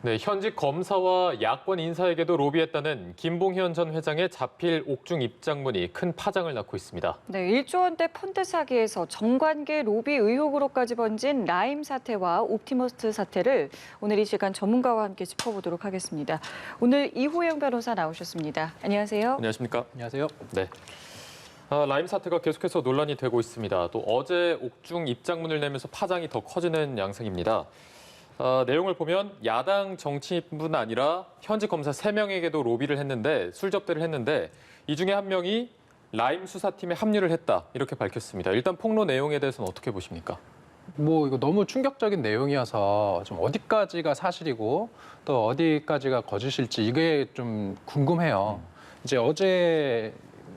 네, 현직 검사와 야권 인사에게도 로비했다는 김봉현 전 회장의 자필 옥중 입장문이 큰 파장을 낳고 있습니다. 네, 1조 원대 펀드 사기에서 정관계 로비 의혹으로까지 번진 라임 사태와 옵티머스트 사태를 오늘 이 시간 전문가와 함께 짚어보도록 하겠습니다. 오늘 이호영 변호사 나오셨습니다. 안녕하세요. 안녕하십니까? 안녕하세요. 네. 라임 사태가 계속해서 논란이 되고 있습니다. 또 어제 옥중 입장문을 내면서 파장이 더 커지는 양상입니다. 내용을 보면 야당 정치인뿐 아니라 현직 검사 3명에게도 로비를 했는데 술접대를 했는데 이 중에 한 명이 라임 수사팀에 합류를 했다 이렇게 밝혔습니다. 일단 폭로 내용에 대해서는 어떻게 보십니까? 이거 너무 충격적인 내용이어서 좀 어디까지가 사실이고 또 어디까지가 거짓일지 이게 좀 궁금해요. 이제 어제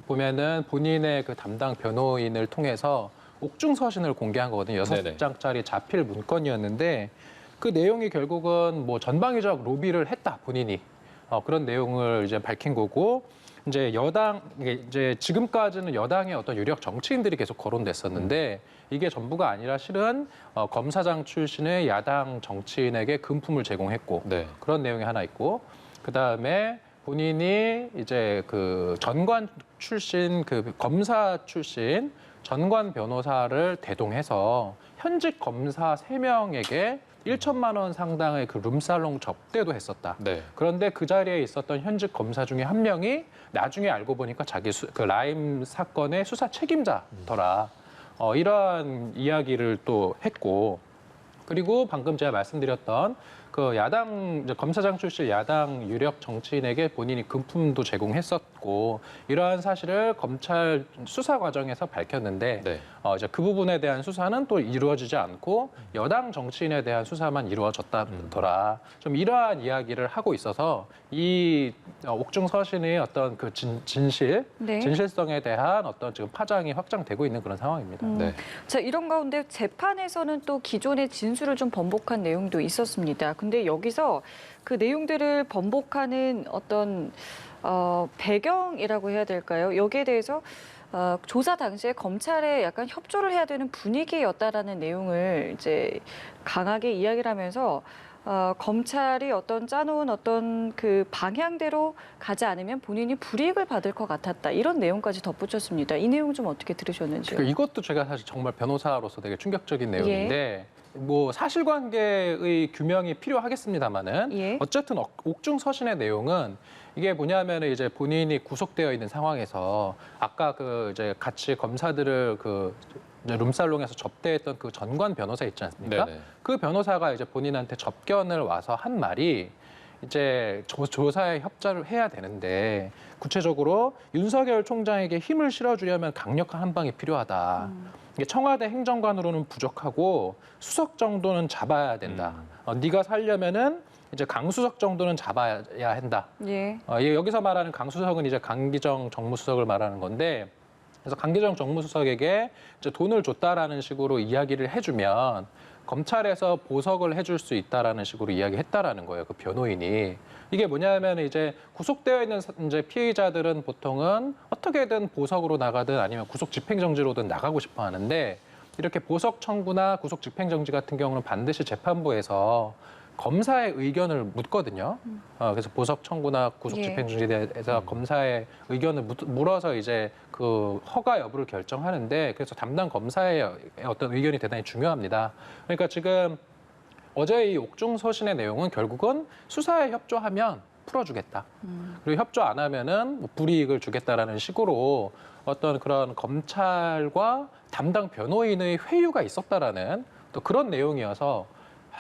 보면은 본인의 그 담당 변호인을 통해서 옥중 서신을 공개한 거거든요. 네네. 6장짜리 자필 문건이었는데 그 내용이 결국은 뭐 전방위적 로비를 했다 본인이 그런 내용을 이제 밝힌 거고 이제 이제 지금까지는 여당의 어떤 유력 정치인들이 계속 거론됐었는데 이게 전부가 아니라 실은 검사장 출신의 야당 정치인에게 금품을 제공했고 네. 그런 내용이 하나 있고 그 다음에 본인이 이제 그 전관 출신 그 검사 출신 전관 변호사를 대동해서 현직 검사 3명에게 1천만 원 상당의 그 룸살롱 접대도 했었다. 네. 그런데 그 자리에 있었던 현직 검사 중에 한 명이 나중에 알고 보니까 자기 그 라임 사건의 수사 책임자더라. 이러한 이야기를 또 했고 그리고 방금 제가 말씀드렸던 그 야당 검사장 출신 야당 유력 정치인에게 본인이 금품도 제공했었고 이러한 사실을 검찰 수사 과정에서 밝혔는데 네. 이제 그 부분에 대한 수사는 또 이루어지지 않고 여당 정치인에 대한 수사만 이루어졌다더라. 좀 이러한 이야기를 하고 있어서 이 옥중 서신의 어떤 그 진실성에 대한 어떤 지금 파장이 확장되고 있는 그런 상황입니다. 네. 자, 이런 가운데 재판에서는 또 기존의 진술을 좀 번복한 내용도 있었습니다. 근데 여기서 그 내용들을 번복하는 어떤 배경이라고 해야 될까요? 여기에 대해서 조사 당시에 검찰에 약간 협조를 해야 되는 분위기였다라는 내용을 이제 강하게 이야기를 하면서 검찰이 짜놓은 어떤 그 방향대로 가지 않으면 본인이 불이익을 받을 것 같았다. 이런 내용까지 덧붙였습니다. 이 내용 좀 어떻게 들으셨는지요? 그러니까 이것도 제가 사실 정말 변호사로서 되게 충격적인 내용인데 뭐 사실관계의 규명이 필요하겠습니다만은 예. 어쨌든 옥중 서신의 내용은 이게 뭐냐면 이제 본인이 구속되어 있는 상황에서 아까 그 이제 같이 검사들을 그 이제 룸살롱에서 접대했던 그 전관 변호사 있지 않습니까? 네네. 그 변호사가 이제 본인한테 접견을 와서 한 말이 이제 조사에 협조를 해야 되는데 구체적으로 윤석열 총장에게 힘을 실어주려면 강력한 한방이 필요하다. 이게 청와대 행정관으로는 부족하고 수석 정도는 잡아야 된다. 네가 살려면은 이제 강수석 정도는 잡아야 한다. 예. 여기서 말하는 강수석은 이제 강기정 정무수석을 말하는 건데 그래서 강기정 정무수석에게 이제 돈을 줬다라는 식으로 이야기를 해주면 검찰에서 보석을 해줄 수 있다라는 식으로 이야기했다라는 거예요. 그 변호인이. 이게 뭐냐면 이제 구속되어 있는 이제 피의자들은 보통은 어떻게든 보석으로 나가든 아니면 구속 집행정지로든 나가고 싶어 하는데 이렇게 보석 청구나 구속 집행정지 같은 경우는 반드시 재판부에서 검사의 의견을 묻거든요. 그래서 보석 청구나 구속 집행정지에 대해서 검사의 의견을 물어서 이제 그 허가 여부를 결정하는데 그래서 담당 검사의 어떤 의견이 대단히 중요합니다. 그러니까 지금 어제 이 옥중 서신의 내용은 결국은 수사에 협조하면 풀어주겠다. 그리고 협조 안 하면은 뭐 불이익을 주겠다라는 식으로 어떤 그런 검찰과 담당 변호인의 회유가 있었다라는 또 그런 내용이어서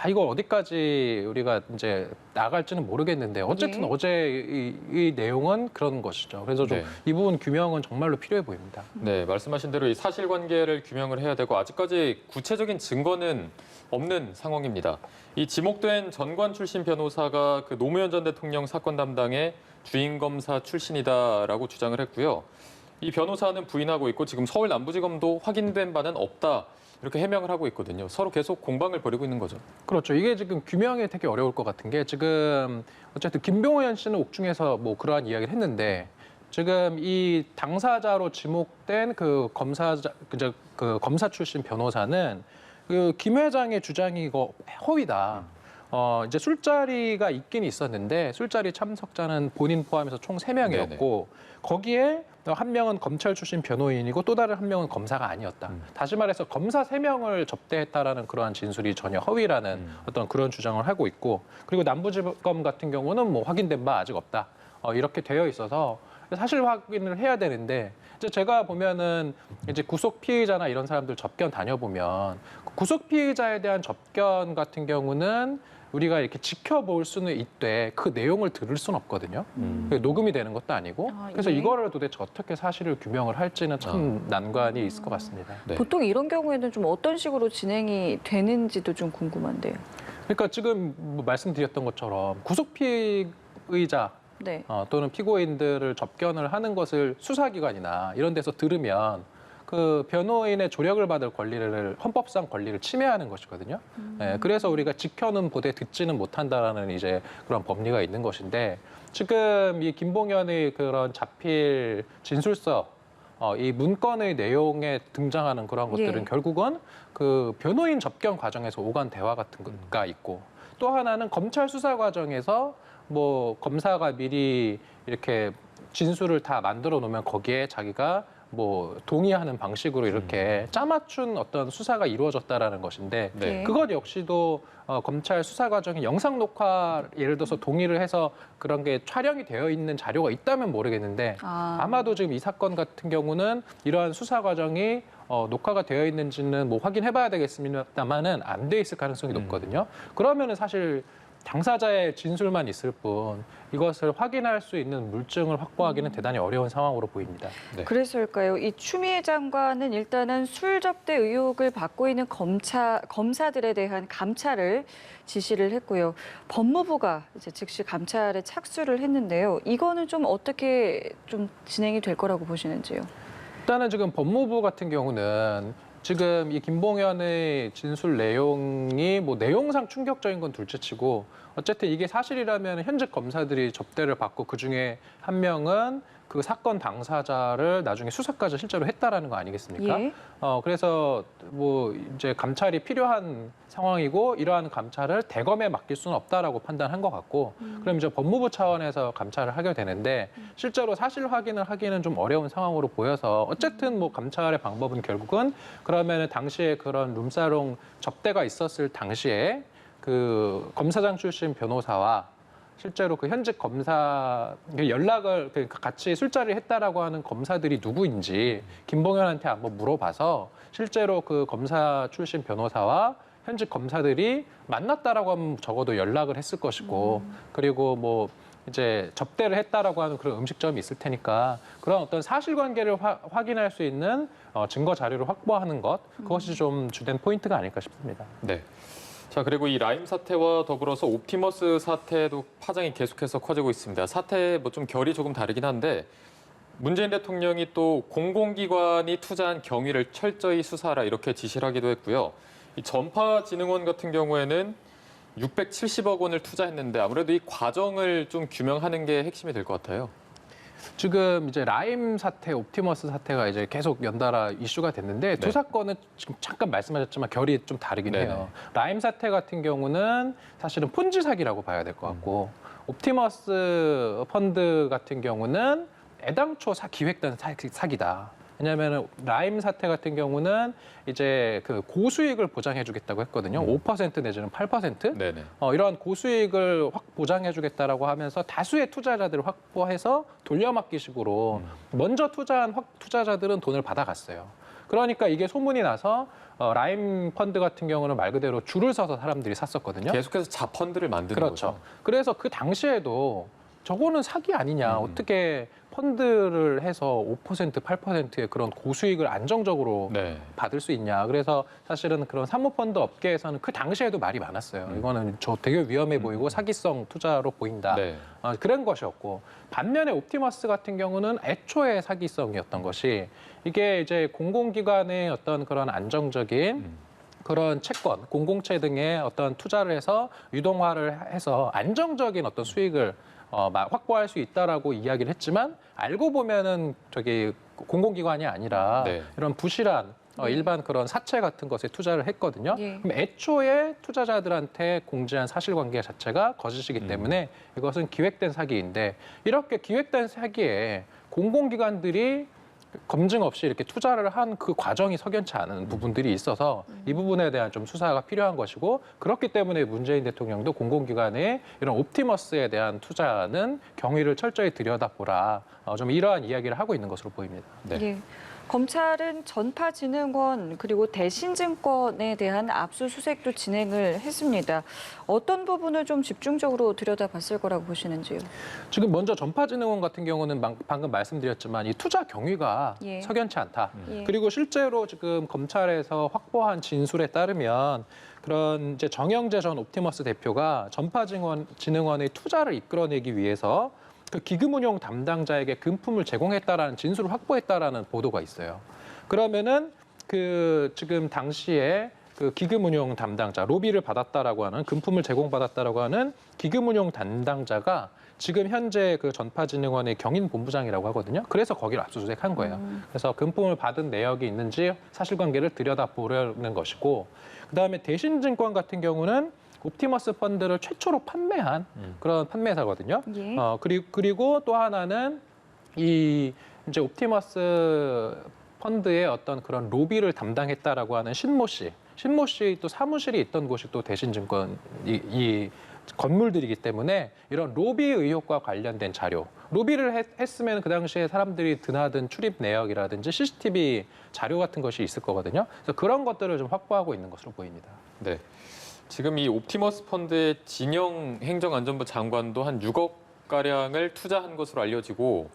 이거 어디까지 우리가 이제 나갈지는 모르겠는데 어쨌든 어제 이 내용은 그런 것이죠. 그래서 좀 이 부분 규명은 정말로 필요해 보입니다. 네, 말씀하신 대로 이 사실관계를 규명을 해야 되고 아직까지 구체적인 증거는 없는 상황입니다. 이 지목된 전관 출신 변호사가 그 노무현 전 대통령 사건 담당의 주임 검사 출신이다라고 주장을 했고요. 이 변호사는 부인하고 있고 지금 서울 남부지검도 확인된 바는 없다. 이렇게 해명을 하고 있거든요. 서로 계속 공방을 벌이고 있는 거죠. 그렇죠. 이게 지금 규명이 되게 어려울 것 같은 게 지금 어쨌든 김병현 씨는 옥중에서 뭐 그러한 이야기를 했는데 지금 이 당사자로 지목된 그 검사 출신 변호사는 그 김 회장의 주장이 이거 허위다. 이제 술자리가 있긴 있었는데 술자리 참석자는 본인 포함해서 총 3명이었고 거기에 한 명은 검찰 출신 변호인이고 또 다른 한 명은 검사가 아니었다. 다시 말해서 검사 3명을 접대했다라는 그러한 진술이 전혀 허위라는 어떤 그런 주장을 하고 있고 그리고 남부지검 같은 경우는 뭐 확인된 바 아직 없다. 이렇게 되어 있어서 사실 확인을 해야 되는데 이제 제가 보면은 이제 구속 피의자나 이런 사람들 접견 다녀보면 구속 피의자에 대한 접견 같은 경우는 우리가 이렇게 지켜볼 수는 있되 그 내용을 들을 수는 없거든요. 녹음이 되는 것도 아니고. 그래서 예. 이거를 도대체 어떻게 사실을 규명을 할지는 참 난관이 있을 것 같습니다. 네. 보통 이런 경우에는 좀 어떤 식으로 진행이 되는지도 좀 궁금한데요. 그러니까 지금 뭐 말씀드렸던 것처럼 구속 피의자 네. 또는 피고인들을 접견을 하는 것을 수사기관이나 이런 데서 들으면 그 변호인의 조력을 받을 권리를 헌법상 권리를 침해하는 것이거든요. 그래서 우리가 지켜는 보되 듣지는 못한다라는 이제 그런 법리가 있는 것인데 지금 이 김봉현의 그런 자필 진술서 이 문건의 내용에 등장하는 그런 것들은 예. 결국은 그 변호인 접견 과정에서 오간 대화 같은 거가 있고 또 하나는 검찰 수사 과정에서 뭐 검사가 미리 이렇게 진술을 다 만들어 놓으면 거기에 자기가 뭐 동의하는 방식으로 이렇게 짜맞춘 어떤 수사가 이루어졌다라는 것인데 네. 그것 역시도 검찰 수사 과정에 영상 녹화 예를 들어서 동의를 해서 그런 게 촬영이 되어 있는 자료가 있다면 모르겠는데 아마도 지금 이 사건 같은 경우는 이러한 수사 과정이 녹화가 되어 있는지는 뭐 확인해봐야 되겠습니다만은 안 돼 있을 가능성이 높거든요. 그러면은 사실 당사자의 진술만 있을 뿐 이것을 확인할 수 있는 물증을 확보하기는 대단히 어려운 상황으로 보입니다. 네. 그래서일까요? 이 추미애 장관은 일단은 술 접대 의혹을 받고 있는 검사들에 대한 감찰을 지시를 했고요. 법무부가 이제 즉시 감찰에 착수를 했는데요. 이거는 좀 어떻게 좀 진행이 될 거라고 보시는지요? 일단은 지금 법무부 같은 경우는 지금 이 김봉현의 진술 내용이 뭐 내용상 충격적인 건 둘째치고 어쨌든 이게 사실이라면 현직 검사들이 접대를 받고 그중에 한 명은 그 사건 당사자를 나중에 수사까지 실제로 했다라는 거 아니겠습니까? 예. 그래서 뭐 이제 감찰이 필요한 상황이고 이러한 감찰을 대검에 맡길 수는 없다라고 판단한 것 같고 그럼 이제 법무부 차원에서 감찰을 하게 되는데 실제로 사실 확인을 하기는 좀 어려운 상황으로 보여서 어쨌든 뭐 감찰의 방법은 결국은 그러면은 당시에 그런 룸사롱 접대가 있었을 당시에 그 검사장 출신 변호사와 실제로 그 현직 검사 연락을 같이 술자리를 했다라고 하는 검사들이 누구인지 김봉현한테 한번 물어봐서 실제로 그 검사 출신 변호사와 현직 검사들이 만났다라고 하면 적어도 연락을 했을 것이고 그리고 뭐 이제 접대를 했다라고 하는 그런 음식점이 있을 테니까 그런 어떤 사실관계를 확인할 수 있는 증거 자료를 확보하는 것 그것이 좀 주된 포인트가 아닐까 싶습니다. 네. 자, 그리고 이 라임 사태와 더불어서 옵티머스 사태도 파장이 계속해서 커지고 있습니다. 사태 뭐 좀 결이 조금 다르긴 한데 문재인 대통령이 또 공공기관이 투자한 경위를 철저히 수사하라 이렇게 지시를 하기도 했고요. 이 전파진흥원 같은 경우에는 670억 원을 투자했는데 아무래도 이 과정을 좀 규명하는 게 핵심이 될 것 같아요. 지금 이제 라임 사태, 옵티머스 사태가 이제 계속 연달아 이슈가 됐는데 두 네. 사건은 지금 잠깐 말씀하셨지만 결이 좀 다르긴 네네. 해요. 라임 사태 같은 경우는 사실은 폰지 사기라고 봐야 될 것 같고 옵티머스 펀드 같은 경우는 애당초 기획된 사기다. 왜냐하면 라임 사태 같은 경우는 이제 그 고수익을 보장해주겠다고 했거든요. 5% 내지는 8%. 네네. 이러한 고수익을 보장해주겠다라고 하면서 다수의 투자자들을 확보해서 돌려막기식으로 먼저 투자한 투자자들은 돈을 받아갔어요. 그러니까 이게 소문이 나서 라임 펀드 같은 경우는 말 그대로 줄을 서서 사람들이 샀었거든요. 계속해서 자펀드를 만드는 그렇죠. 거죠. 그래서 그 당시에도 저거는 사기 아니냐. 어떻게 펀드를 해서 5%, 8%의 그런 고수익을 안정적으로 네. 받을 수 있냐. 그래서 사실은 그런 사모펀드 업계에서는 그 당시에도 말이 많았어요. 이거는 저 되게 위험해 보이고 사기성 투자로 보인다. 네. 그런 것이었고 반면에 옵티머스 같은 경우는 애초에 사기성이었던 것이 이게 이제 공공기관의 어떤 그런 안정적인 그런 채권, 공공채 등의 어떤 투자를 해서 유동화를 해서 안정적인 어떤 수익을 확보할 수 있다라고 이야기를 했지만 알고 보면은 저기 공공기관이 아니라 네. 이런 부실한 일반 그런 사채 같은 것에 투자를 했거든요. 예. 그럼 애초에 투자자들한테 공지한 사실관계 자체가 거짓이기 때문에 이것은 기획된 사기인데 이렇게 기획된 사기에 공공기관들이 검증 없이 이렇게 투자를 한 그 과정이 석연치 않은 부분들이 있어서 이 부분에 대한 좀 수사가 필요한 것이고 그렇기 때문에 문재인 대통령도 공공기관의 이런 옵티머스에 대한 투자는 경위를 철저히 들여다보라 좀 이러한 이야기를 하고 있는 것으로 보입니다. 네. 예. 검찰은 전파진흥원 그리고 대신증권에 대한 압수수색도 진행을 했습니다. 어떤 부분을 좀 집중적으로 들여다봤을 거라고 보시는지요? 지금 먼저 전파진흥원 같은 경우는 방금 말씀드렸지만 이 투자 경위가 예. 석연치 않다. 예. 그리고 실제로 지금 검찰에서 확보한 진술에 따르면 그런 이제 정영재 전 옵티머스 대표가 전파진흥원의 투자를 이끌어내기 위해서 그 기금운용 담당자에게 금품을 제공했다라는 진술을 확보했다라는 보도가 있어요. 그러면은 그 지금 당시에 그 기금운용 담당자 로비를 받았다라고 하는 금품을 제공받았다라고 하는 기금운용 담당자가 지금 현재 그 전파진흥원의 경인본부장이라고 하거든요. 그래서 거기를 압수수색한 거예요. 그래서 금품을 받은 내역이 있는지 사실관계를 들여다보려는 것이고, 그다음에 대신증권 같은 경우는 옵티머스 펀드를 최초로 판매한 그런 판매사거든요. 예. 그리고 또 하나는 이 이제 옵티머스 펀드의 어떤 그런 로비를 담당했다라고 하는 신모 씨 또 사무실이 있던 곳이 또 대신증권 이 건물들이기 때문에 이런 로비 의혹과 관련된 자료, 로비를 했으면 그 당시에 사람들이 드나든 출입 내역이라든지 CCTV 자료 같은 것이 있을 거거든요. 그래서 그런 것들을 좀 확보하고 있는 것으로 보입니다. 네. 지금 이 옵티머스 펀드의 진영 행정안전부 장관도 한 6억 가량을 투자한 것으로 알려지고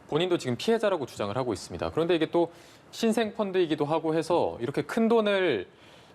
본인도 지금 피해자라고 주장을 하고 있습니다. 그런데 이게 또 신생 펀드이기도 하고 해서 이렇게 큰 돈을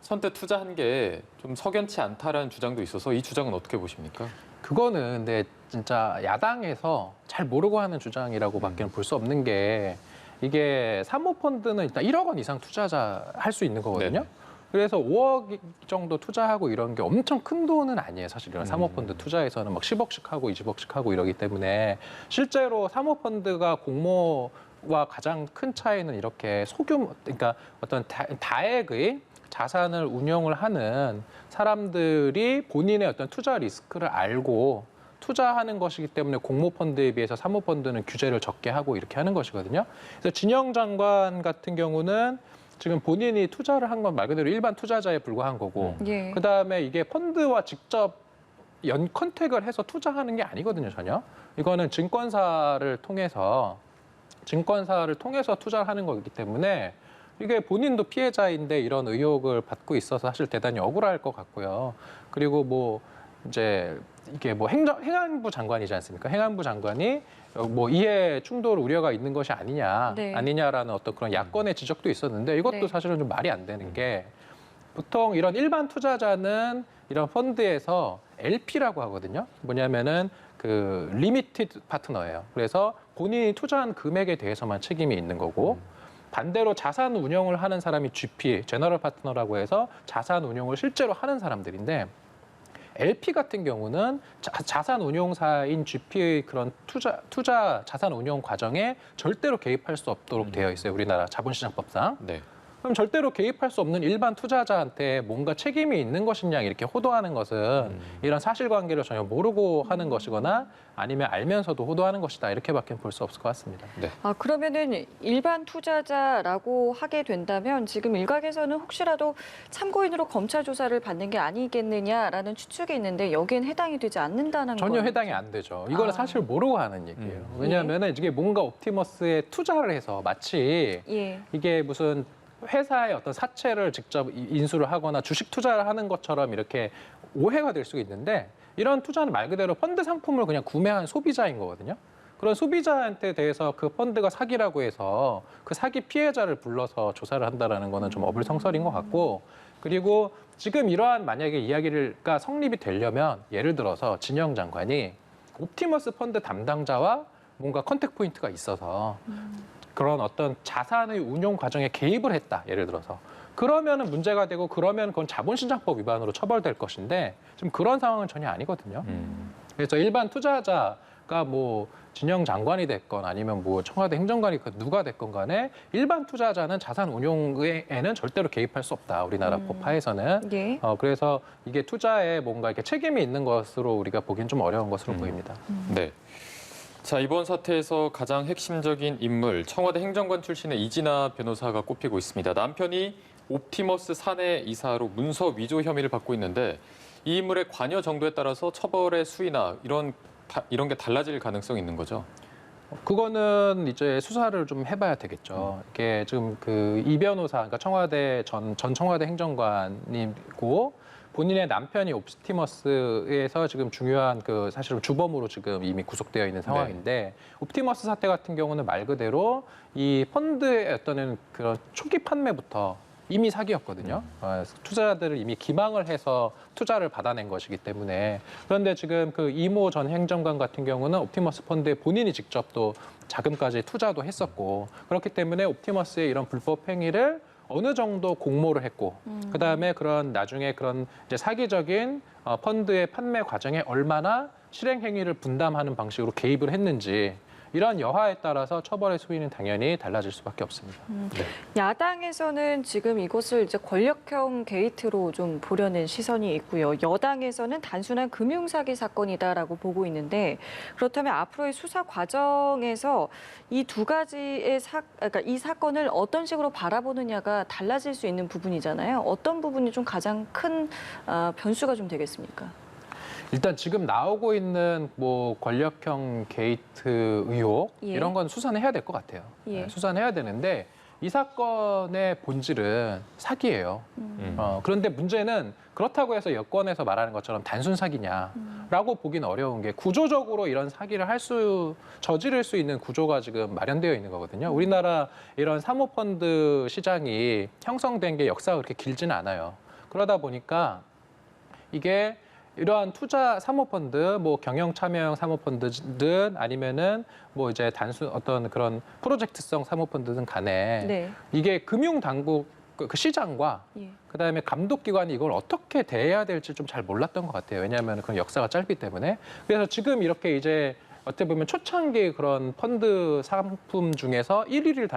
선뜻 투자한 게 좀 석연치 않다라는 주장도 있어서 이 주장은 어떻게 보십니까? 그거는 근데 진짜 야당에서 잘 모르고 하는 주장이라고밖에 볼 수 없는 게 이게 사모펀드는 일단 1억 원 이상 투자자 할 수 있는 거거든요. 네네. 그래서 5억 정도 투자하고 이런 게 엄청 큰 돈은 아니에요. 사실 이런 사모펀드 투자에서는 막 10억씩 하고 20억씩 하고 이러기 때문에 실제로 사모펀드가 공모와 가장 큰 차이는 이렇게 소규모, 그러니까 어떤 다액의 자산을 운용을 하는 사람들이 본인의 어떤 투자 리스크를 알고 투자하는 것이기 때문에 공모펀드에 비해서 사모펀드는 규제를 적게 하고 이렇게 하는 것이거든요. 그래서 진영 장관 같은 경우는 지금 본인이 투자를 한 건 말 그대로 일반 투자자에 불과한 거고 예. 그다음에 이게 펀드와 직접 컨택을 해서 투자하는 게 아니거든요, 전혀. 이거는 증권사를 통해서 투자를 하는 거기 때문에 이게 본인도 피해자인데 이런 의혹을 받고 있어서 사실 대단히 억울할 것 같고요. 그리고 뭐 이제 이게 뭐 행안부 장관이지 않습니까? 행안부 장관이 뭐 이해 충돌 우려가 있는 것이 아니냐라는 어떤 그런 야권의 지적도 있었는데 이것도 네. 사실은 좀 말이 안 되는 게 보통 이런 일반 투자자는 이런 펀드에서 LP라고 하거든요. 뭐냐면은 그 리미티드 파트너예요. 그래서 본인이 투자한 금액에 대해서만 책임이 있는 거고 반대로 자산 운용을 하는 사람이 GP, 제너럴 파트너라고 해서 자산 운용을 실제로 하는 사람들인데 LP 같은 경우는 자산 운용사인 GP의 그런 투자 자산 운용 과정에 절대로 개입할 수 없도록 되어 있어요. 우리나라 자본시장법상. 네. 그럼 절대로 개입할 수 없는 일반 투자자한테 뭔가 책임이 있는 것이냐 이렇게 호도하는 것은 이런 사실관계를 전혀 모르고 하는 것이거나 아니면 알면서도 호도하는 것이다 이렇게밖에 볼 수 없을 것 같습니다. 네. 아, 그러면은 일반 투자자라고 하게 된다면 지금 일각에서는 혹시라도 참고인으로 검찰 조사를 받는 게 아니겠느냐라는 추측이 있는데 여기엔 해당이 되지 않는다는 전혀 건 해당이 안 되죠. 이거는 사실 모르고 하는 얘기예요. 왜냐하면 이게 뭔가 옵티머스에 투자를 해서 마치 예. 이게 무슨 회사의 어떤 사채를 직접 인수를 하거나 주식 투자를 하는 것처럼 이렇게 오해가 될 수 있는데 이런 투자는 말 그대로 펀드 상품을 그냥 구매한 소비자인 거거든요. 그런 소비자한테 대해서 그 펀드가 사기라고 해서 그 사기 피해자를 불러서 조사를 한다라는 거는 좀 어불성설인 것 같고 그리고 지금 이러한 만약에 이야기가 성립이 되려면 예를 들어서 진영 장관이 옵티머스 펀드 담당자와 뭔가 컨택 포인트가 있어서 그런 어떤 자산의 운용 과정에 개입을 했다. 예를 들어서. 그러면은 문제가 되고 그러면 그건 자본시장법 위반으로 처벌될 것인데 지금 그런 상황은 전혀 아니거든요. 그래서 일반 투자자 투자가 뭐 진영 장관이 됐건 아니면 뭐 청와대 행정관이 누가 됐건 간에 일반 투자자는 자산 운용에는 절대로 개입할 수 없다. 우리나라 법하에서는. 예. 그래서 이게 투자에 뭔가 이렇게 책임이 있는 것으로 우리가 보기엔 좀 어려운 것으로 보입니다. 네. 자, 이번 사태에서 가장 핵심적인 인물, 청와대 행정관 출신의 이진아 변호사가 꼽히고 있습니다. 남편이 옵티머스 사내 이사로 문서 위조 혐의를 받고 있는데 이 인물의 관여 정도에 따라서 처벌의 수위나 이런 게 달라질 가능성이 있는 거죠. 그거는 이제 수사를 좀 해봐야 되겠죠. 이게 지금 그 이 변호사, 그러니까 청와대 전 청와대 행정관이고 본인의 남편이 옵티머스에서 지금 중요한 그 사실은 주범으로 지금 이미 구속되어 있는 상황인데 옵티머스 사태 같은 경우는 말 그대로 이 펀드의 어떤 그런 초기 판매부터 이미 사기였거든요. 투자자들을 이미 기망을 해서 투자를 받아낸 것이기 때문에. 그런데 지금 그 이모 전 행정관 같은 경우는 옵티머스 펀드에 본인이 직접 또 자금까지 투자도 했었고 그렇기 때문에 옵티머스의 이런 불법 행위를 어느 정도 공모를 했고 그다음에 그런 나중에 그런 이제 사기적인 펀드의 판매 과정에 얼마나 실행 행위를 분담하는 방식으로 개입을 했는지 이러한 여하에 따라서 처벌의 수위는 당연히 달라질 수밖에 없습니다. 네. 야당에서는 지금 이것을 이제 권력형 게이트로 좀 보려는 시선이 있고요. 여당에서는 단순한 금융사기 사건이다라고 보고 있는데 그렇다면 앞으로의 수사 과정에서 이 두 가지의 그러니까 이 사건을 어떤 식으로 바라보느냐가 달라질 수 있는 부분이잖아요. 어떤 부분이 좀 가장 큰 변수가 좀 되겠습니까? 일단 지금 나오고 있는 뭐 권력형 게이트 의혹 예. 이런 건 수사는 해야 될 것 같아요. 예. 네, 수사는 해야 되는데 이 사건의 본질은 사기예요. 그런데 문제는 그렇다고 해서 여권에서 말하는 것처럼 단순 사기냐라고 보기는 어려운 게 구조적으로 이런 사기를 저지를 수 있는 구조가 지금 마련되어 있는 거거든요. 우리나라 이런 사모펀드 시장이 형성된 게 역사가 그렇게 길지는 않아요. 그러다 보니까 이게 이러한 투자 사모펀드, 뭐 경영 참여형 사모펀드든 아니면은 뭐 이제 단순 어떤 그런 프로젝트성 사모펀드든 간에 네. 이게 금융 당국 그 시장과 예. 그다음에 감독기관이 이걸 어떻게 대해야 될지 좀 잘 몰랐던 것 같아요. 왜냐하면 그런 역사가 짧기 때문에. 그래서 지금 이렇게 이제 어떻게 보면 초창기 그런 펀드 상품 중에서 1위를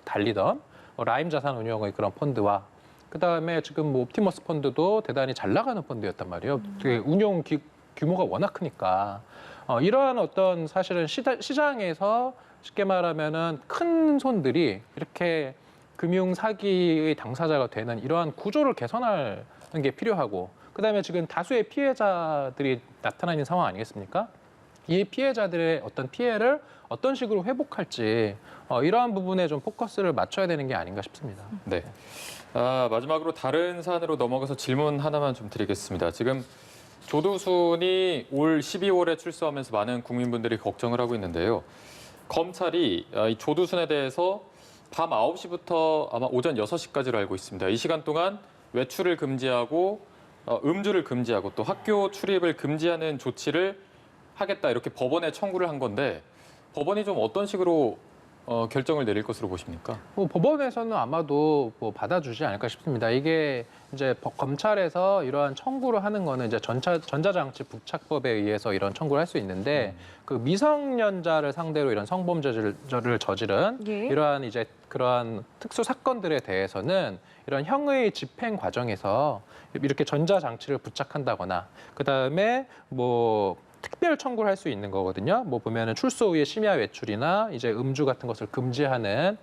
달리던 라임 자산운용의 그런 펀드와 그다음에 지금 뭐 옵티머스 펀드도 대단히 잘 나가는 펀드였단 말이에요. 되게 운용 규모가 워낙 크니까 이러한 어떤 사실은 시장에서 쉽게 말하면은 큰 손들이 이렇게 금융 사기의 당사자가 되는 이러한 구조를 개선하는 게 필요하고 그다음에 지금 다수의 피해자들이 나타나는 상황 아니겠습니까? 이 피해자들의 어떤 피해를 어떤 식으로 회복할지 이러한 부분에 좀 포커스를 맞춰야 되는 게 아닌가 싶습니다. 네. 마지막으로 다른 사안으로 넘어가서 질문 하나만 좀 드리겠습니다. 지금 조두순이 올 12월에 출소하면서 많은 국민분들이 걱정을 하고 있는데요. 검찰이 이 조두순에 대해서 밤 9시부터 아마 오전 6시까지로 알고 있습니다. 이 시간 동안 외출을 금지하고 음주를 금지하고 또 학교 출입을 금지하는 조치를 하겠다 이렇게 법원에 청구를 한 건데 법원이 좀 어떤 식으로 결정을 내릴 것으로 보십니까? 법원에서는 아마도 받아주지 않을까 싶습니다. 이게 이제 검찰에서 이러한 청구를 하는 거는 이제 전자장치 부착법에 의해서 이런 청구를 할 수 있는데 그 미성년자를 상대로 이런 성범죄를 저지른 예. 이러한 이제 그러한 특수 사건들에 대해서는 이런 형의 집행 과정에서 이렇게 전자장치를 부착한다거나 그 다음에 뭐 특별 청구를 할 수 있는 거거든요. 뭐 보면은 출소 후에 심야 외출이나 이제 음주 같은 것을 금지하는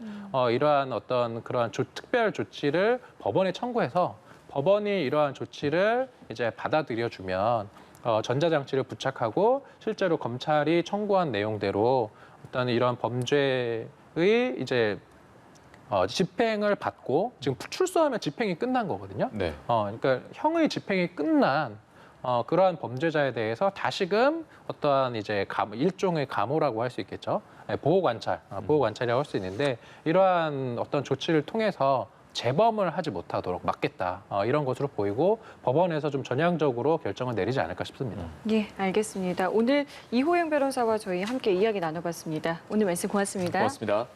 이러한 어떤 그러한 특별 조치를 법원에 청구해서 법원이 이러한 조치를 이제 받아들여주면 전자장치를 부착하고 실제로 검찰이 청구한 내용대로 어떤 이러한 범죄의 이제 집행을 받고 지금 출소하면 집행이 끝난 거거든요. 네. 그러니까 형의 집행이 끝난 그러한 범죄자에 대해서 다시금 어떠한 이제 일종의 감호라고 할 수 있겠죠. 보호 관찰이라고 할 수 있는데 이러한 어떤 조치를 통해서 재범을 하지 못하도록 막겠다 이런 것으로 보이고 법원에서 좀 전향적으로 결정을 내리지 않을까 싶습니다. 예, 알겠습니다. 오늘 이호영 변호사와 저희 함께 이야기 나눠봤습니다. 오늘 말씀 고맙습니다. 고맙습니다.